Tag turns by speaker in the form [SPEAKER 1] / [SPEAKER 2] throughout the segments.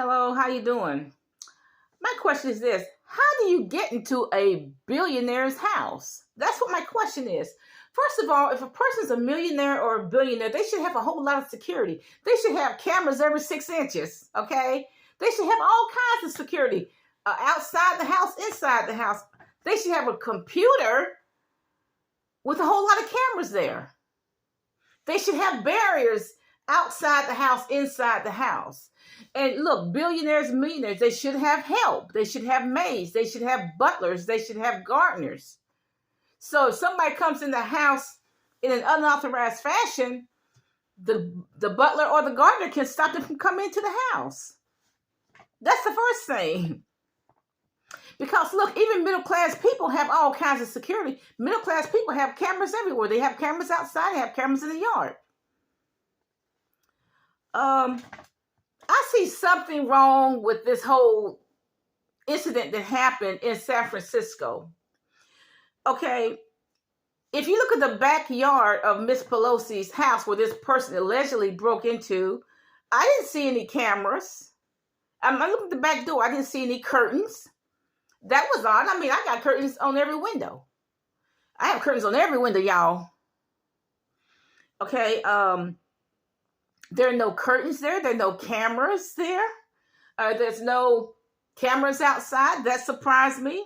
[SPEAKER 1] Hello, how you doing? My question is this: how do you get into a billionaire's house? That's what my question is. First of all, if a person's a millionaire or a billionaire, they should have a whole lot of security. They should have cameras every 6 inches. Okay, they should have all kinds of security outside the house, inside the house. They should have a computer with a whole lot of cameras there. They should have barriers outside the house, inside the house. And look, billionaires and millionaires, they should have help. They should have maids. They should have butlers. They should have gardeners. So if somebody comes in the house in an unauthorized fashion, the butler or the gardener can stop them from coming into the house. That's the first thing. Because look, even middle class people have all kinds of security. Middle class people have cameras everywhere. They have cameras outside. They have cameras in the yard. I see something wrong with this whole incident that happened in San Francisco. Okay, if you look at the backyard of Miss Pelosi's house where this person allegedly broke into, I didn't see any cameras. I looked at the back door. I didn't see any curtains. That was odd. I mean, I got curtains on every window. I have curtains on every window, y'all. Okay, there are no curtains there. There are no cameras there. There's no cameras outside. That surprised me.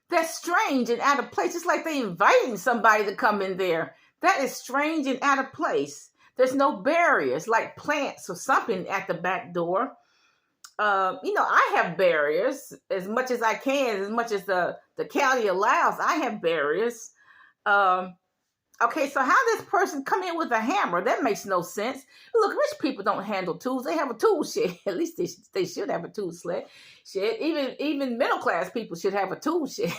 [SPEAKER 1] That's strange and out of place. It's like they inviting somebody to come in there. That is strange and out of place. There's no barriers like plants or something at the back door. I have barriers as much as I can, as much as the county allows. I have barriers. Okay, so how this person come in with a hammer? That makes no sense. Look, rich people don't handle tools. They have a tool shed. At least they should have a tool shed. Even middle class people should have a tool shed.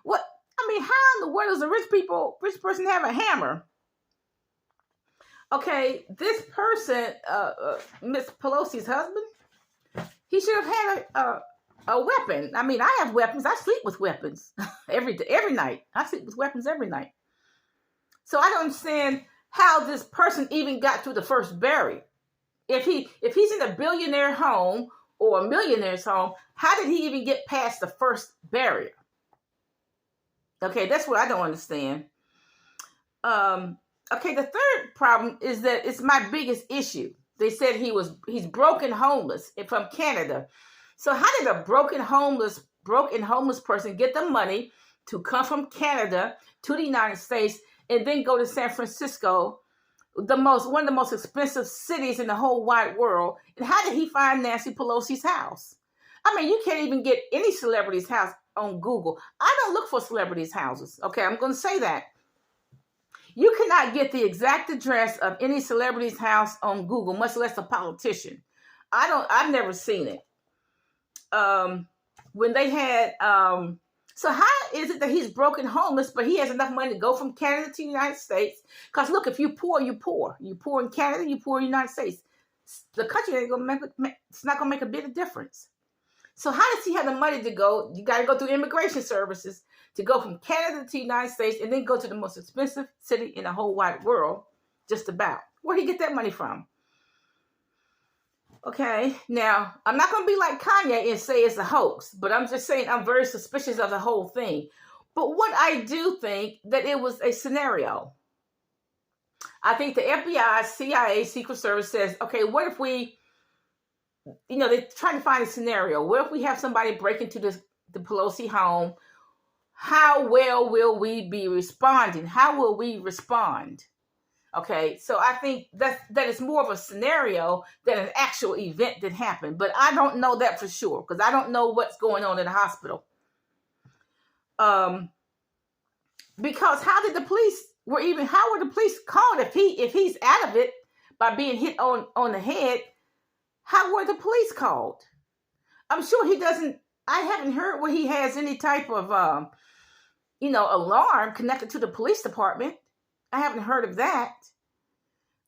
[SPEAKER 1] What? I mean, how in the world does a rich person have a hammer? Okay, this person, Miss Pelosi's husband, he should have had a weapon. I mean, I have weapons. I sleep with weapons every night. I sleep with weapons every night. So I don't understand how this person even got through the first barrier. If he's in a billionaire home or a millionaire's home, how did he even get past the first barrier? Okay, that's what I don't understand. Okay, the third problem is that it's my biggest issue. They said he's broken homeless from Canada. So how did a broken homeless person get the money to come from Canada to the United States and then go to San Francisco, one of the most expensive cities in the whole wide world? And how did he find Nancy Pelosi's house? I mean, you can't even get any celebrity's house on Google. I don't look for celebrities' houses. Okay, I'm going to say that. You cannot get the exact address of any celebrity's house on Google, much less a politician. I've never seen it. When they had, so how is it that he's broken homeless, but he has enough money to go from Canada to the United States? Because look, if you're poor, you're poor. You're poor in Canada, you're poor in the United States. The country ain't gonna it's not gonna make a bit of difference. So how does he have the money to go? You got to go through immigration services to go from Canada to the United States and then go to the most expensive city in the whole wide world, just about. Where'd he get that money from? Okay, now, I'm not going to be like Kanye and say it's a hoax, but I'm just saying I'm very suspicious of the whole thing. But what I do think that it was a scenario. I think the FBI, CIA, Secret Service says, okay, what if they're trying to find a scenario. What if we have somebody break into the Pelosi home? How well will we be responding? How will we respond? Okay, so I think that is more of a scenario than an actual event that happened. But I don't know that for sure because I don't know what's going on in the hospital. Because how were the police called if he's out of it by being hit on the head? How were the police called? I'm sure he doesn't. I haven't heard where he has any type of alarm connected to the police department. I haven't heard of that.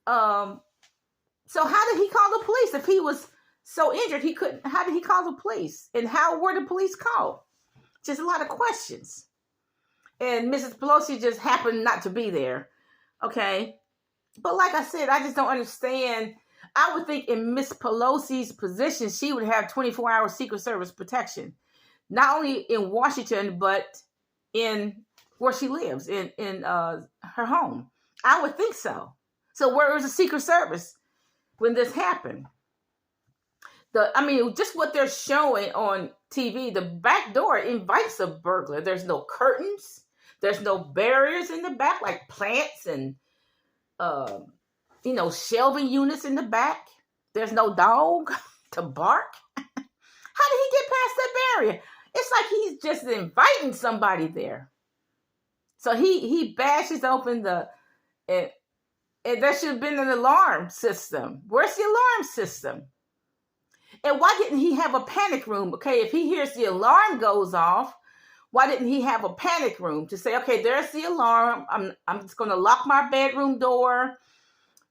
[SPEAKER 1] So how did he call the police if he was so injured he couldn't? How did he call the police? And how were the police called? Just a lot of questions. And Mrs. Pelosi just happened not to be there. Okay. But like I said, I just don't understand. I would think in Miss Pelosi's position, she would have 24-hour Secret Service protection, not only in Washington, but in where she lives, in her home. I would think so. So where was the Secret Service when this happened? Just what they're showing on TV, the back door invites a burglar. There's no curtains. There's no barriers in the back, like plants and, shelving units in the back. There's no dog to bark. How did he get past that barrier? It's like he's just inviting somebody there. So he bashes open and there should have been an alarm system. Where's the alarm system? And why didn't he have a panic room? Okay, if he hears the alarm goes off, why didn't he have a panic room to say, okay, there's the alarm. I'm just going to lock my bedroom door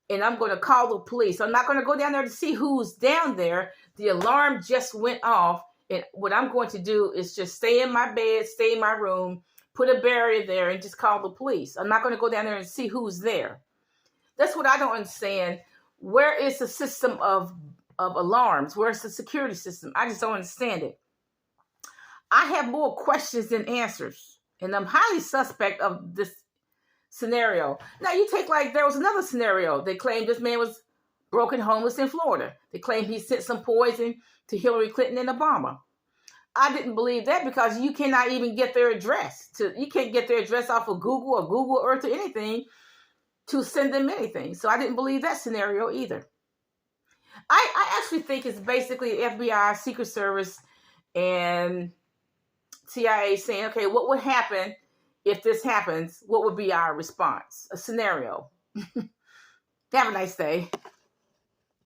[SPEAKER 1] and I'm going to call the police. I'm not going to go down there to see who's down there. The alarm just went off. And what I'm going to do is just stay in my bed, stay in my room, put a barrier there and just call the police. I'm not going to go down there and see who's there. That's what I don't understand. Where is the system of alarms? Where's the security system? I just don't understand it. I have more questions than answers, and I'm highly suspect of this scenario. Now, you take there was another scenario. They claimed this man was broken homeless in Florida. They claimed he sent some poison to Hillary Clinton and Obama. I didn't believe that because you cannot even get their address. You can't get their address off of Google or Google Earth or anything to send them anything. So I didn't believe that scenario either. I actually think it's basically FBI, Secret Service, and CIA saying, okay, what would happen if this happens? What would be our response? A scenario. Have a nice day.